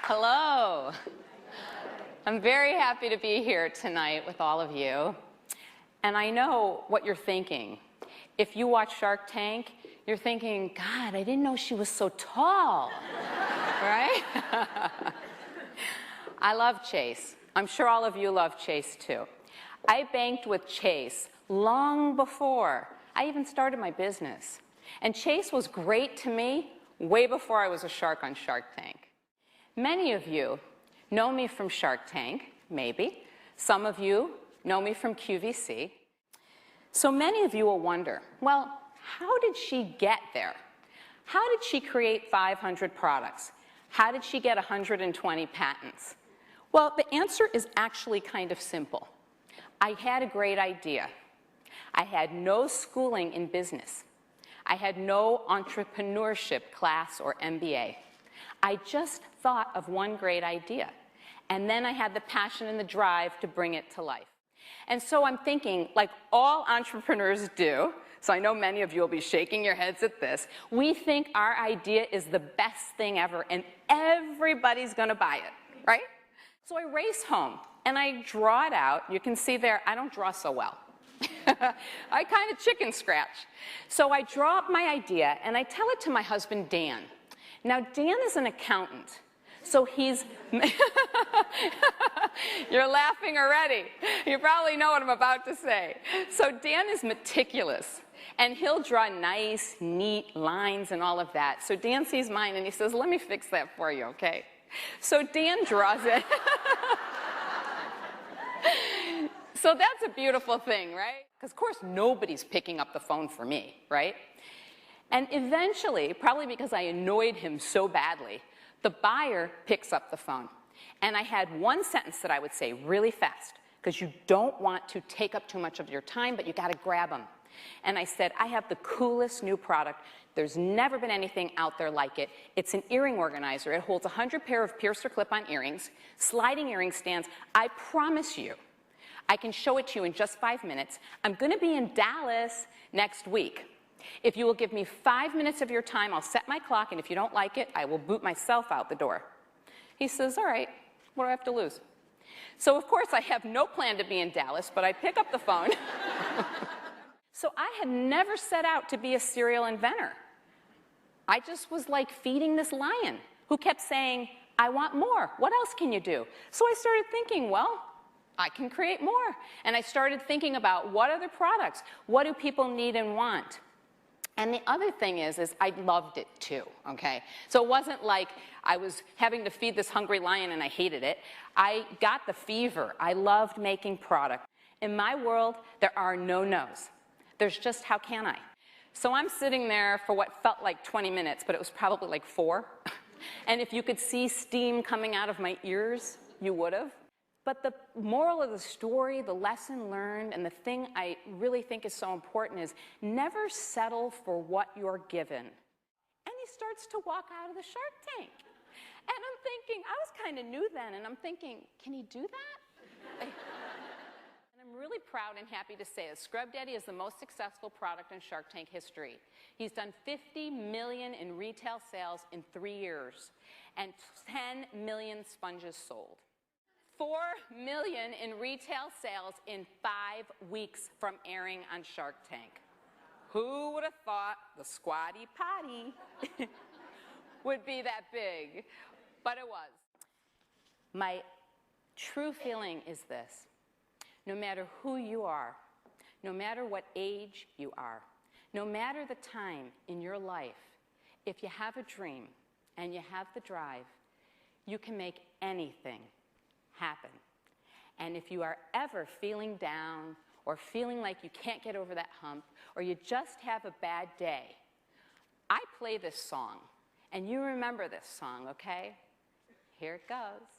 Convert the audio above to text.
Hello. I'm very happy to be here tonight with all of you. And I know what you're thinking. If you watch Shark Tank, you're thinking, God, I didn't know she was so tall, right? I love Chase. I'm sure all of you love Chase too. I banked with Chase long before I even started my business. And Chase was great to me way before I was a shark on Shark Tank. Many of you know me from Shark Tank, maybe. Some of you know me from QVC. So many of you will wonder, well, how did she get there? How did she create 500 products? How did she get 120 patents? Well, the answer is actually kind of simple. I had a great idea. I had no schooling in business. I had no entrepreneurship class or MBA. I just thought of one great idea. And then I had the passion and the drive to bring it to life. And so I'm thinking, like all entrepreneurs do, so I know many of you will be shaking your heads at this, we think our idea is the best thing ever and everybody's going to buy it, right? So I race home and I draw it out. You can see there, I don't draw so well. I kind of chicken scratch. So I draw up my idea and I tell it to my husband, Dan. Now, Dan is an accountant. So he's, you're laughing already. You probably know what I'm about to say. So Dan is meticulous, and he'll draw nice, neat lines and all of that. So Dan sees mine, and he says, let me fix that for you, okay? So Dan draws it. So that's a beautiful thing, right? Because, of course, nobody's picking up the phone for me, right? And eventually, probably because I annoyed him so badly, the buyer picks up the phone. And I had one sentence that I would say really fast, because you don't want to take up too much of your time, but you got to grab them. And I said, I have the coolest new product. There's never been anything out there like it. It's an earring organizer. It holds 100 pair of piercer clip-on earrings, sliding earring stands. I promise you, I can show it to you in just 5 minutes. I'm going to be in Dallas next week. If you will give me 5 minutes of your time, I'll set my clock, and if you don't like it, I will boot myself out the door. He says, all right, what do I have to lose? So, of course, I have no plan to be in Dallas, but I pick up the phone. So I had never set out to be a serial inventor. I just was like feeding this lion who kept saying, I want more. What else can you do? So I started thinking, well, I can create more. And I started thinking about what other products, what do people need and want? And the other thing is I loved it too, okay? So it wasn't like I was having to feed this hungry lion and I hated it. I got the fever. I loved making product. In my world, there are no no's. There's just how can I? So I'm sitting there for what felt like 20 minutes, but it was probably like 4. And if you could see steam coming out of my ears, you would have. But the moral of the story, the lesson learned, and the thing I really think is so important is never settle for what you're given. And he starts to walk out of the Shark Tank. And I'm thinking, I was kind of new then, and I'm thinking, can he do that? And I'm really proud and happy to say that Scrub Daddy is the most successful product in Shark Tank history. He's done $50 million in retail sales in 3 years, and 10 million sponges sold. 4 million in retail sales in 5 weeks from airing on Shark Tank. Who would have thought the squatty potty would be that big? But it was. My true feeling is this. No matter who you are, no matter what age you are, no matter the time in your life, if you have a dream and you have the drive, you can make anything happen. And if you are ever feeling down or feeling like you can't get over that hump or you just have a bad day, I play this song, and you remember this song, okay? Here it goes.